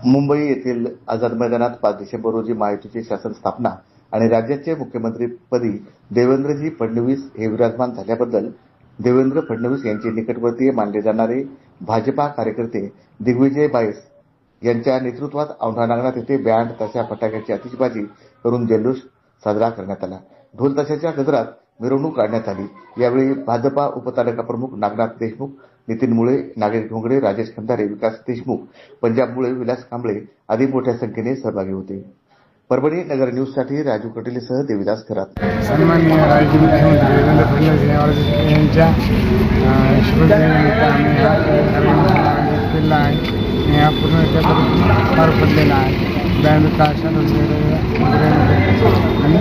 मुंबई येथील आझाद मैदानात 5 डिसेंबर रोजी महायुतीची शासन स्थापना आणि राज्याचे मुख्यमंत्रीपदी देवेंद्रजी फडणवीस हे विराजमान झाल्याबद्दल देवेंद्र फडणवीस यांचे निकटवर्तीय मानले जाणारे भाजपा कार्यकर्ते दिग्विजय बाईस यांच्या नेतृत्वात औंढा नागनाथ येथे बँड ताशा फटाक्याची आतिषबाजी करून जल्लोष साजरा करण्यात आला। ढोल ताशाच्या गजरात मिरवणूक काढण्यात आली। यावेळी भाजपा उपतालुका प्रमुख नागनाथ देशमुख, नितीन मुळे, नागेश घोंगडे, राजेश खंदारे, विकास देशमुख, पंजाब मुळे, विलास कांबळे आदी मोठ्या संख्येने सहभागी होते। परभणी नगर न्यूज साठी राजू कटेलेसह देविदास खरात। सन्माननीय राज्य मुख्यमंत्री देवेंद्र फडणवीस यांच्या शुभेच्छेनिमित्त आम्ही हा कार्यक्रम केला आहे। या पूर्ण पार पडलेला आहे। बँड ताशा आणि